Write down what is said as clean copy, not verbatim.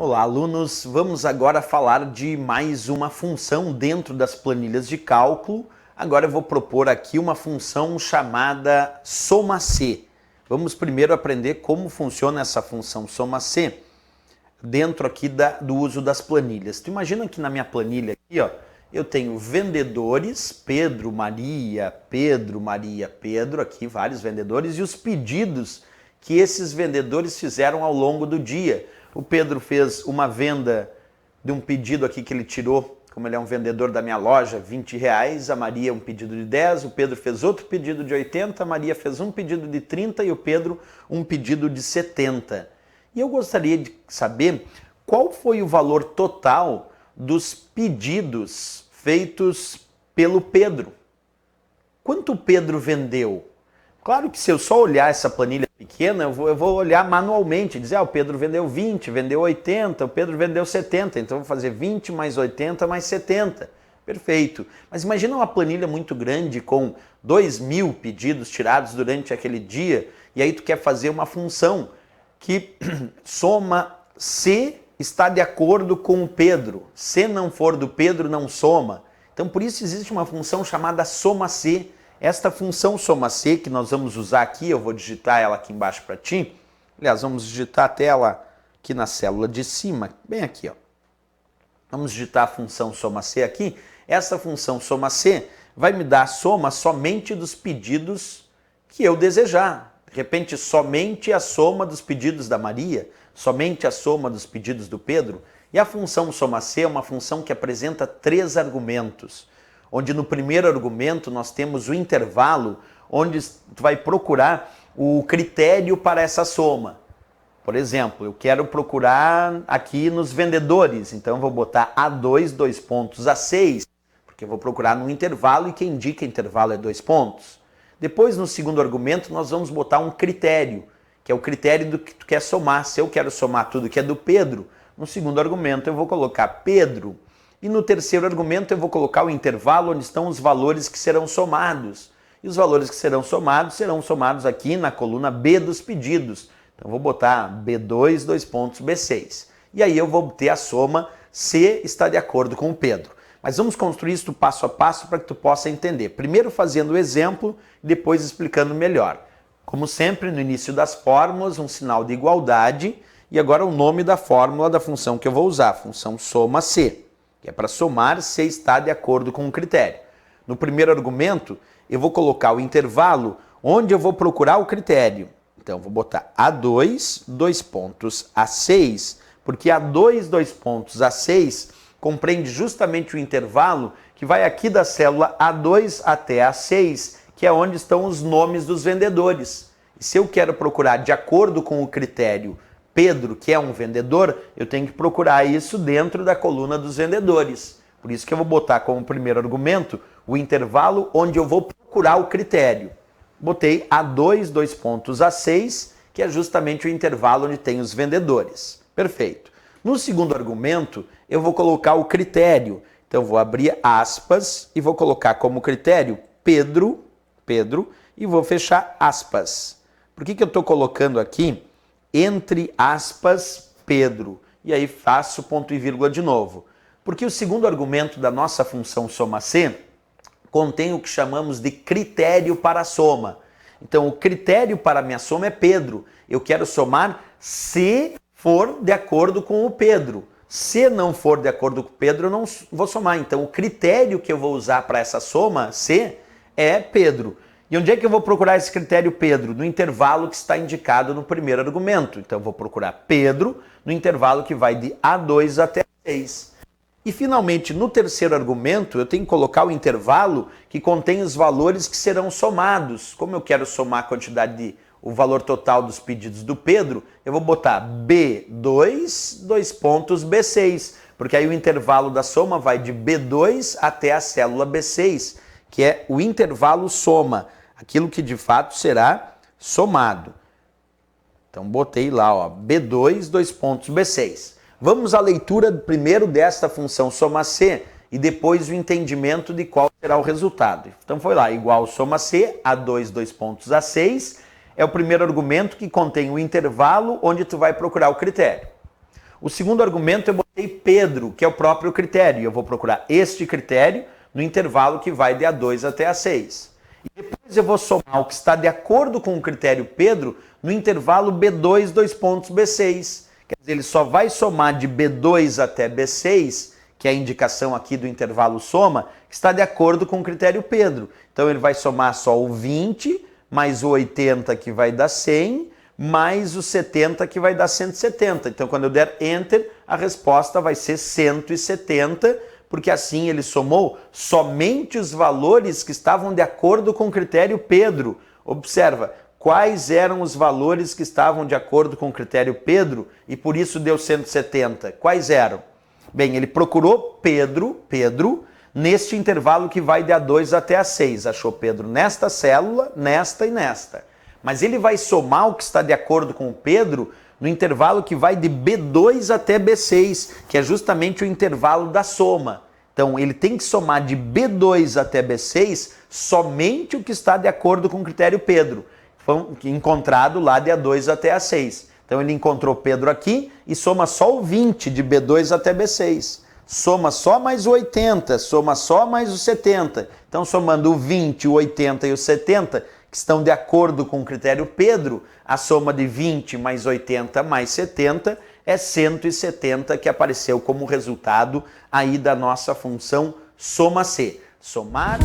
Olá, alunos! Vamos agora falar de mais uma função dentro das planilhas de cálculo. Agora eu vou propor aqui uma função chamada soma-C. Vamos primeiro aprender como funciona essa função soma-C dentro aqui do uso das planilhas. Tu imagina que na minha planilha aqui, ó, eu tenho vendedores, Pedro, Maria, Pedro, aqui vários vendedores, e os pedidos que esses vendedores fizeram ao longo do dia. O Pedro fez uma venda de um pedido aqui que ele tirou, como ele é um vendedor da minha loja, R$20, a Maria um pedido de 10, o Pedro fez outro pedido de 80, a Maria fez um pedido de 30 e o Pedro um pedido de 70. E eu gostaria de saber qual foi o valor total dos pedidos feitos pelo Pedro. Quanto o Pedro vendeu? Claro que se eu só olhar essa planilha pequena, eu vou olhar manualmente, dizer, o Pedro vendeu 20, vendeu 80, o Pedro vendeu 70, então eu vou fazer 20 mais 80 mais 70. Perfeito. Mas imagina uma planilha muito grande com 2.000 pedidos tirados durante aquele dia, e aí tu quer fazer uma função que soma C está de acordo com o Pedro. Se não for do Pedro, não soma. Então por isso existe uma função chamada soma-C. Esta função soma-C que nós vamos usar aqui, eu vou digitar ela aqui embaixo para ti. Aliás, vamos digitar até ela aqui na célula de cima, bem aqui, ó. Vamos digitar a função soma-C aqui. Essa função soma-C vai me dar a soma somente dos pedidos que eu desejar. De repente, somente a soma dos pedidos da Maria, somente a soma dos pedidos do Pedro. E a função soma-C é uma função que apresenta 3 argumentos. Onde no primeiro argumento nós temos o intervalo, onde tu vai procurar o critério para essa soma. Por exemplo, eu quero procurar aqui nos vendedores, então eu vou botar A2, 2 pontos, A6, porque eu vou procurar no intervalo e quem indica intervalo é 2 pontos. Depois, no segundo argumento, nós vamos botar um critério, que é o critério do que tu quer somar. Se eu quero somar tudo que é do Pedro, no segundo argumento eu vou colocar Pedro. E no terceiro argumento eu vou colocar o intervalo onde estão os valores que serão somados. E os valores que serão somados aqui na coluna B dos pedidos. Então eu vou botar B2, 2 pontos, B6. E aí eu vou obter a soma C está de acordo com o Pedro. Mas vamos construir isso passo a passo para que tu possa entender. Primeiro fazendo o exemplo, depois explicando melhor. Como sempre, no início das fórmulas, um sinal de igualdade. E agora o nome da fórmula da função que eu vou usar, a função soma-C. Que é para somar se está de acordo com o critério. No primeiro argumento, eu vou colocar o intervalo onde eu vou procurar o critério. Então, eu vou botar A2, 2 pontos, A6, porque A2, 2 pontos, A6 compreende justamente o intervalo que vai aqui da célula A2 até A6, que é onde estão os nomes dos vendedores. E se eu quero procurar de acordo com o critério Pedro, que é um vendedor, eu tenho que procurar isso dentro da coluna dos vendedores. Por isso que eu vou botar como primeiro argumento o intervalo onde eu vou procurar o critério. Botei A2, 2 pontos, A6, que é justamente o intervalo onde tem os vendedores. Perfeito. No segundo argumento, eu vou colocar o critério. Então, eu vou abrir aspas e vou colocar como critério Pedro, e vou fechar aspas. Por que eu estou colocando aqui entre aspas, Pedro? E aí faço ponto e vírgula de novo. Porque o segundo argumento da nossa função soma-C contém o que chamamos de critério para a soma. Então, o critério para a minha soma é Pedro. Eu quero somar se for de acordo com o Pedro. Se não for de acordo com o Pedro, eu não vou somar. Então, o critério que eu vou usar para essa soma, C, é Pedro. E onde é que eu vou procurar esse critério Pedro? No intervalo que está indicado no primeiro argumento. Então eu vou procurar Pedro no intervalo que vai de A2 até A6. E finalmente, no terceiro argumento, eu tenho que colocar o intervalo que contém os valores que serão somados. Como eu quero somar a quantidade o valor total dos pedidos do Pedro, eu vou botar B2, 2 pontos, B6. Porque aí o intervalo da soma vai de B2 até a célula B6, que é o intervalo soma. Aquilo que de fato será somado. Então botei lá, ó, B2, 2 pontos, B6. Vamos à leitura primeiro desta função soma-C e depois o entendimento de qual será o resultado. Então foi lá, igual soma-C, A2, 2 pontos, A6, é o primeiro argumento que contém o intervalo onde tu vai procurar o critério. O segundo argumento eu botei Pedro, que é o próprio critério. Eu vou procurar este critério no intervalo que vai de A2 até A6. E depois eu vou somar o que está de acordo com o critério Pedro no intervalo B2, B6. Quer dizer, ele só vai somar de B2 até B6, que é a indicação aqui do intervalo soma, que está de acordo com o critério Pedro. Então ele vai somar só o 20, mais o 80 que vai dar 100, mais o 70 que vai dar 170. Então quando eu der Enter, a resposta vai ser 170, porque assim ele somou somente os valores que estavam de acordo com o critério Pedro. Observa, quais eram os valores que estavam de acordo com o critério Pedro e por isso deu 170? Quais eram? Bem, ele procurou Pedro, neste intervalo que vai de A2 até A6. Achou Pedro nesta célula, nesta e nesta. Mas ele vai somar o que está de acordo com o Pedro no intervalo que vai de B2 até B6, que é justamente o intervalo da soma. Então, ele tem que somar de B2 até B6 somente o que está de acordo com o critério Pedro, encontrado lá de A2 até A6. Então, ele encontrou Pedro aqui e soma só o 20 de B2 até B6. Soma só mais o 80, soma só mais o 70. Então, somando o 20, o 80 e o 70, que estão de acordo com o critério Pedro, a soma de 20 mais 80 mais 70 é 170, que apareceu como resultado aí da nossa função soma-C. Somar...